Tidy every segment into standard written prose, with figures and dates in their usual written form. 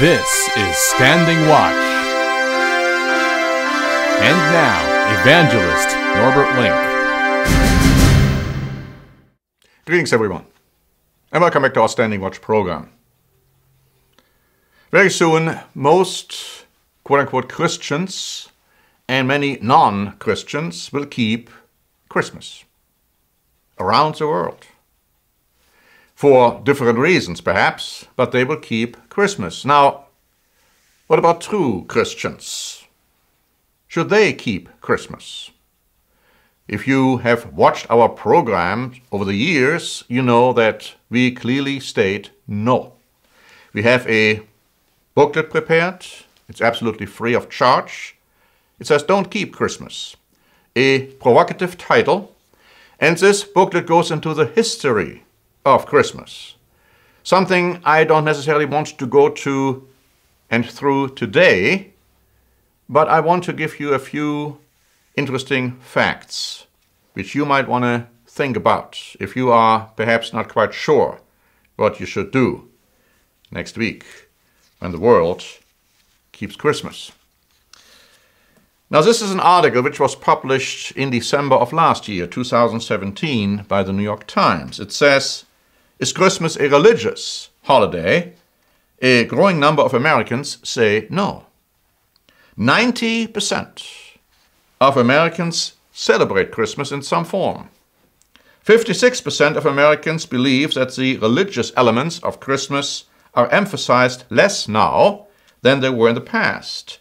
This is Standing Watch. And now, Evangelist Norbert Link. Greetings, everyone, and welcome back to our Standing Watch program. Very soon, most quote-unquote Christians and many non-Christians will keep Christmas around the world. For different reasons, perhaps, but they will keep Christmas. Now, what about true Christians? Should they keep Christmas? If you have watched our program over the years, you know that we clearly state no. We have a booklet prepared. It's absolutely free of charge. It says, "Don't keep Christmas." A provocative title. And this booklet goes into the history of Christmas. Something I don't necessarily want to go to and through today, but I want to give you a few interesting facts which you might want to think about if you are perhaps not quite sure what you should do next week when the world keeps Christmas. Now, this is an article which was published in December of last year, 2017, by the New York Times. It says, "Is Christmas a religious holiday?" A growing number of Americans say no. 90% of Americans celebrate Christmas in some form. 56% of Americans believe that the religious elements of Christmas are emphasized less now than they were in the past.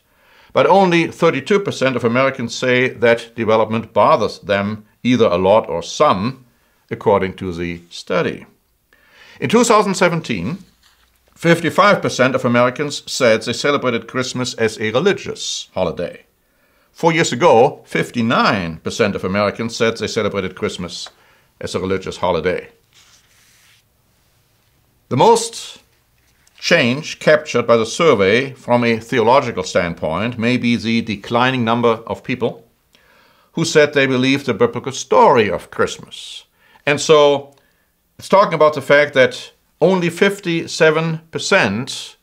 But only 32% of Americans say that development bothers them either a lot or some, according to the study. In 2017, 55% of Americans said they celebrated Christmas as a religious holiday. 4 years ago, 59% of Americans said they celebrated Christmas as a religious holiday. The most change captured by the survey from a theological standpoint may be the declining number of people who said they believe the biblical story of Christmas. And so it's talking about the fact that only 57%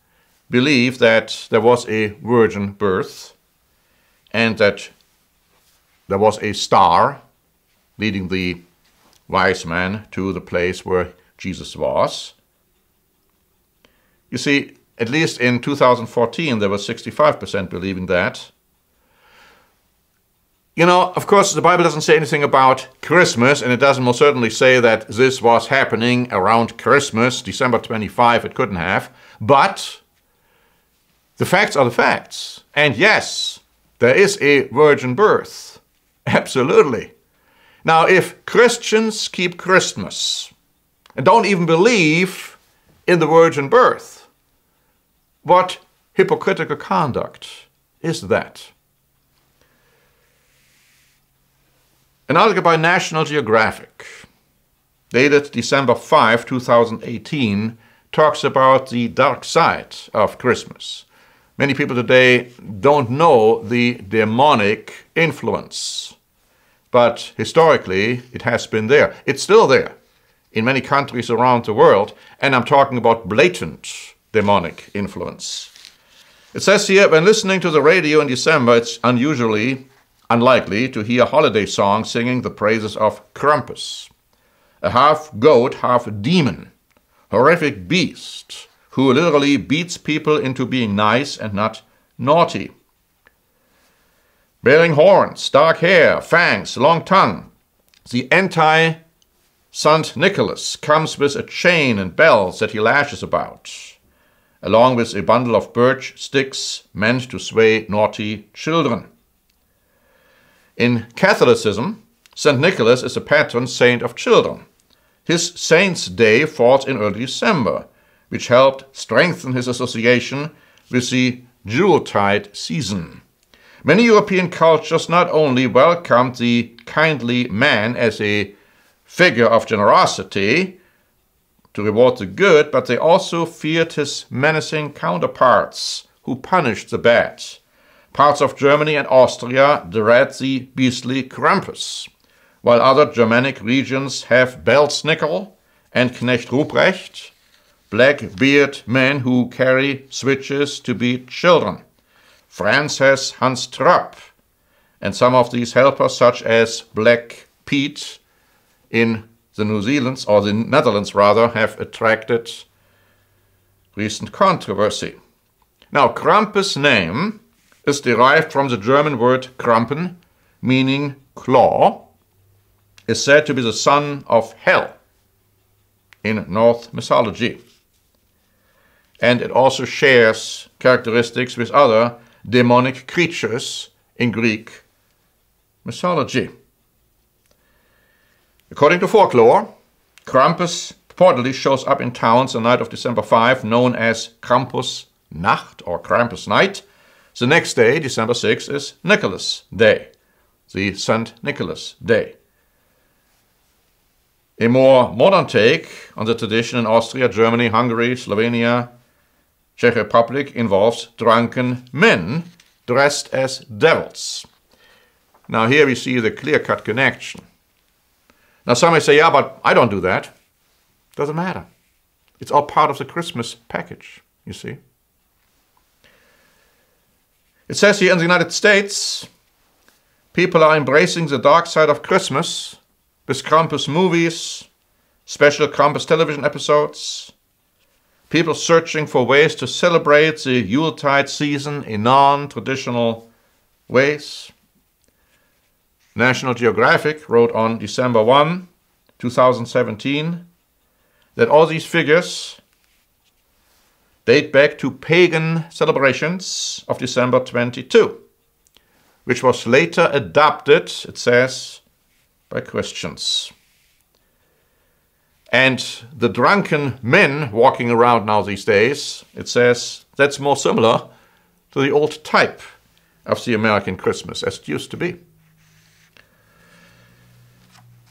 believe that there was a virgin birth and that there was a star leading the wise men to the place where Jesus was. You see, at least in 2014, there was 65% believing that. You know, of course, the Bible doesn't say anything about Christmas, and it doesn't most certainly say that this was happening around Christmas, December 25, it couldn't have. But the facts are the facts. And yes, there is a virgin birth. Absolutely. Now, if Christians keep Christmas and don't even believe in the virgin birth, what hypocritical conduct is that? An article by National Geographic, dated December 5, 2018, talks about the dark side of Christmas. Many people today don't know the demonic influence, but historically it has been there. It's still there in many countries around the world, and I'm talking about blatant demonic influence. It says here, when listening to the radio in December, it's unlikely to hear holiday songs singing the praises of Krampus, a half goat, half demon, horrific beast who literally beats people into being nice and not naughty. Bearing horns, dark hair, fangs, long tongue, the anti-Saint Nicholas comes with a chain and bells that he lashes about, along with a bundle of birch sticks meant to sway naughty children. In Catholicism, St. Nicholas is a patron saint of children. His saint's day falls in early December, which helped strengthen his association with the Yuletide season. Many European cultures not only welcomed the kindly man as a figure of generosity to reward the good, but they also feared his menacing counterparts who punished the bad. Parts of Germany and Austria dread the beastly Krampus, while other Germanic regions have Belsnickel and Knecht Ruprecht, black-bearded men who carry switches to beat children. France has Hans Trapp, and some of these helpers, such as Black Pete in the Netherlands rather, have attracted recent controversy. Now, Krampus' name is derived from the German word Krampen, meaning claw, is said to be the son of Hel in Norse mythology. And it also shares characteristics with other demonic creatures in Greek mythology. According to folklore, Krampus purportedly shows up in towns the night of December 5, known as Krampusnacht or Krampus Night. The next day, December 6, is Nicholas Day, the St. Nicholas Day. A more modern take on the tradition in Austria, Germany, Hungary, Slovenia, Czech Republic involves drunken men dressed as devils. Now here we see the clear-cut connection. Now some may say, yeah, but I don't do that. Doesn't matter. It's all part of the Christmas package, you see. It says here in the United States, people are embracing the dark side of Christmas with Krampus movies, special Krampus television episodes, people searching for ways to celebrate the Yuletide season in non-traditional ways. National Geographic wrote on December 1, 2017, that all these figures date back to pagan celebrations of December 22, which was later adopted, it says, by Christians. And the drunken men walking around now these days, it says, that's more similar to the old type of the American Christmas as it used to be.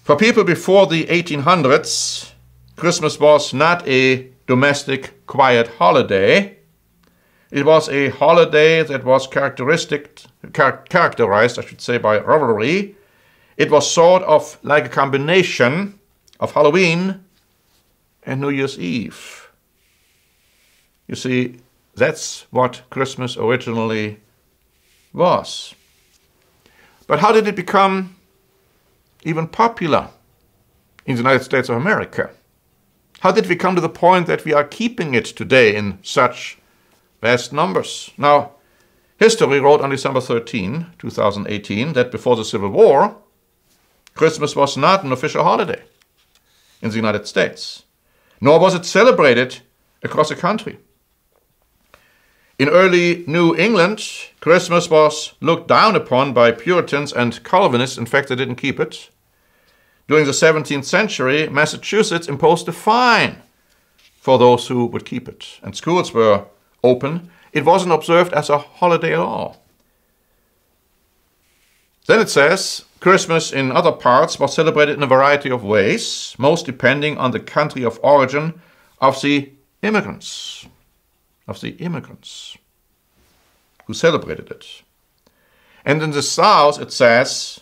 For people before the 1800s, Christmas was not a domestic, quiet holiday. It was a holiday that was characterized, by revelry. It was sort of like a combination of Halloween and New Year's Eve. You see, that's what Christmas originally was. But how did it become even popular in the United States of America? How did we come to the point that we are keeping it today in such vast numbers? Now, history wrote on December 13, 2018, that before the Civil War, Christmas was not an official holiday in the United States, nor was it celebrated across the country. In early New England, Christmas was looked down upon by Puritans and Calvinists. In fact, they didn't keep it. During the 17th century, Massachusetts imposed a fine for those who would keep it, and schools were open. It wasn't observed as a holiday at all. Then it says, Christmas in other parts was celebrated in a variety of ways, most depending on the country of origin of the immigrants who celebrated it. And in the South, it says,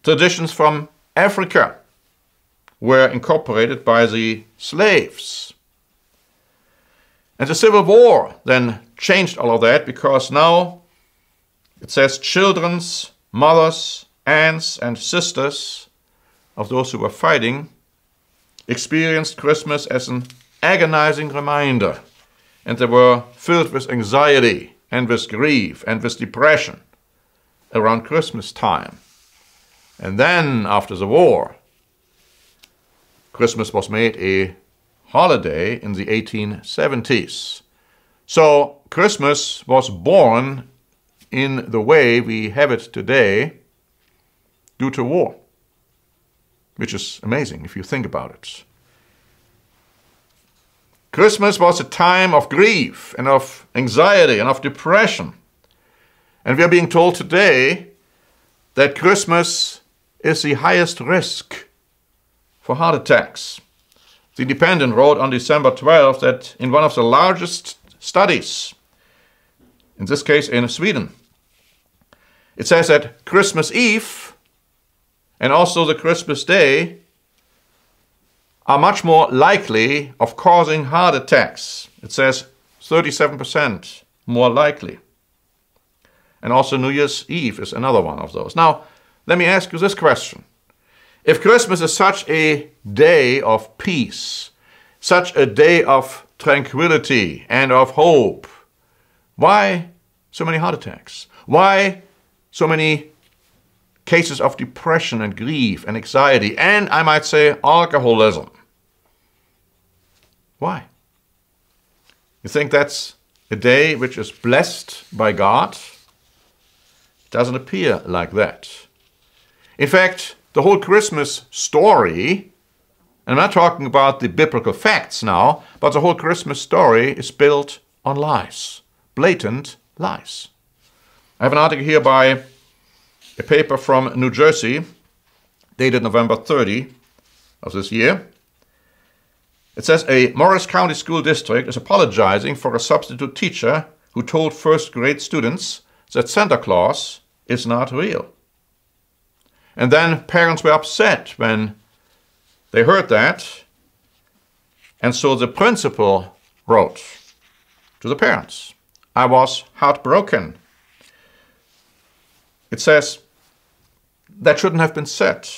traditions from Africa were incorporated by the slaves. And the Civil War then changed all of that, because now it says children's mothers, aunts, and sisters of those who were fighting experienced Christmas as an agonizing reminder, and they were filled with anxiety and with grief and with depression around Christmas time. And then, after the war, Christmas was made a holiday in the 1870s. So Christmas was born in the way we have it today due to war, which is amazing if you think about it. Christmas was a time of grief and of anxiety and of depression. And we are being told today that Christmas is the highest risk for heart attacks. The Independent wrote on December 12 that in one of the largest studies, in this case in Sweden, it says that Christmas Eve and also the Christmas Day are much more likely of causing heart attacks. It says 37% more likely. And also New Year's Eve is another one of those. Now, let me ask you this question. If Christmas is such a day of peace, such a day of tranquility and of hope, why so many heart attacks? Why so many cases of depression and grief and anxiety, and I might say alcoholism? Why? You think that's a day which is blessed by God? It doesn't appear like that. In fact, the whole Christmas story, and I'm not talking about the biblical facts now, but the whole Christmas story is built on lies, blatant lies. I have an article here by a paper from New Jersey, dated November 30 of this year. It says a Morris County school district is apologizing for a substitute teacher who told first grade students that Santa Claus is not real. And then parents were upset when they heard that. And so the principal wrote to the parents, I was heartbroken. It says, that shouldn't have been said.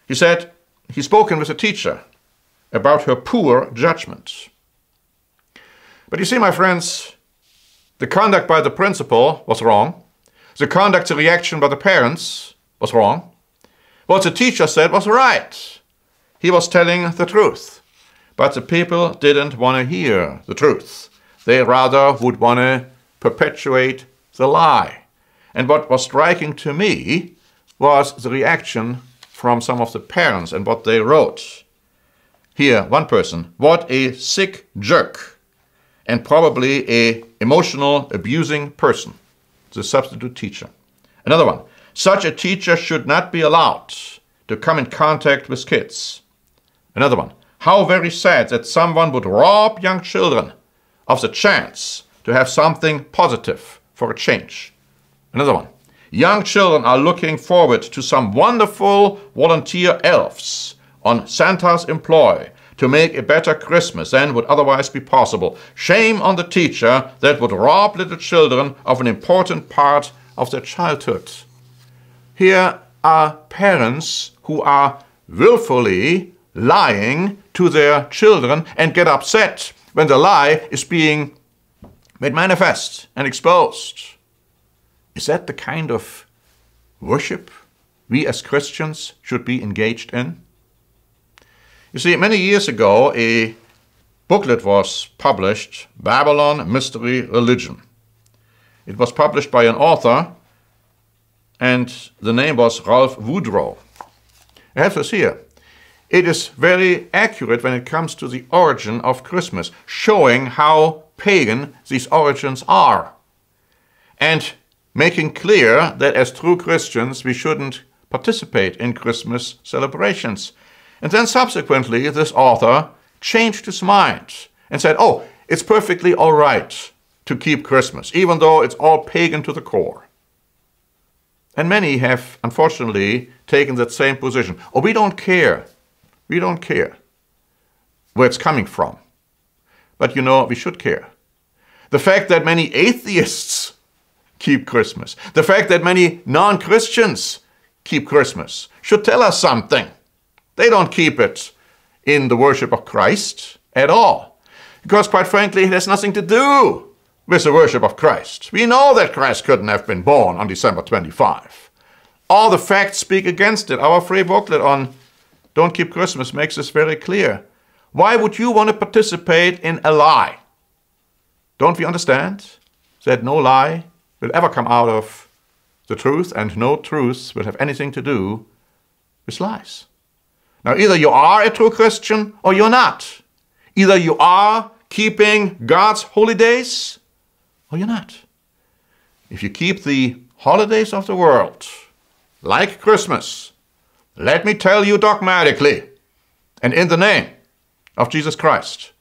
He said, he's spoken with a teacher about her poor judgment. But you see, my friends, the conduct by the principal was wrong. The conduct, the reaction by the parents was wrong. What the teacher said was right. He was telling the truth. But the people didn't want to hear the truth. They rather would want to perpetuate the lie. And what was striking to me was the reaction from some of the parents and what they wrote. Here, one person, what a sick jerk, and probably a emotional abusing person, the substitute teacher. Another one, such a teacher should not be allowed to come in contact with kids. Another one, how very sad that someone would rob young children of the chance to have something positive for a change. Another one, young children are looking forward to some wonderful volunteer elves on Santa's employ to make a better Christmas than would otherwise be possible. Shame on the teacher that would rob little children of an important part of their childhood. Here are parents who are willfully lying to their children and get upset when the lie is being made manifest and exposed. Is that the kind of worship we as Christians should be engaged in? You see, many years ago, a booklet was published, Babylon Mystery Religion. It was published by an author, and the name was Ralph Woodrow. I have this here. It is very accurate when it comes to the origin of Christmas, showing how pagan these origins are, and making clear that as true Christians we shouldn't participate in Christmas celebrations. And then subsequently this author changed his mind and said, oh, it's perfectly all right to keep Christmas, even though it's all pagan to the core. And many have, unfortunately, taken that same position. Oh, we don't care. We don't care where it's coming from. But you know, we should care. The fact that many atheists keep Christmas, the fact that many non-Christians keep Christmas, should tell us something. They don't keep it in the worship of Christ at all. Because quite frankly, it has nothing to do with the worship of Christ. We know that Christ couldn't have been born on December 25. All the facts speak against it. Our free booklet on Don't Keep Christmas makes this very clear. Why would you want to participate in a lie? Don't we understand that no lie will ever come out of the truth, and no truth will have anything to do with lies? Now, either you are a true Christian or you're not. Either you are keeping God's holy days or you're not. If you keep the holidays of the world, like Christmas, let me tell you dogmatically and in the name of Jesus Christ,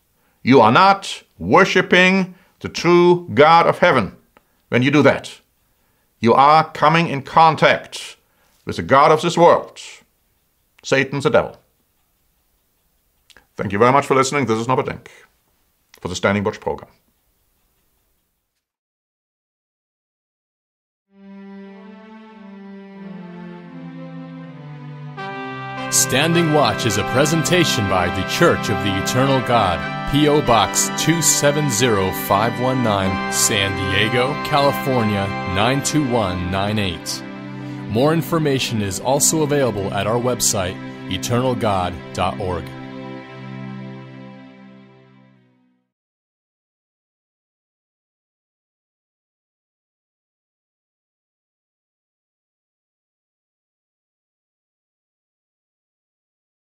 you are not worshiping the true God of heaven when you do that. You are coming in contact with the God of this world, Satan the devil. Thank you very much for listening. This is Norbert Denk for the Standing Watch program. Standing Watch is a presentation by The Church of the Eternal God, P.O. Box 270519, San Diego, California 92198. More information is also available at our website, eternalgod.org.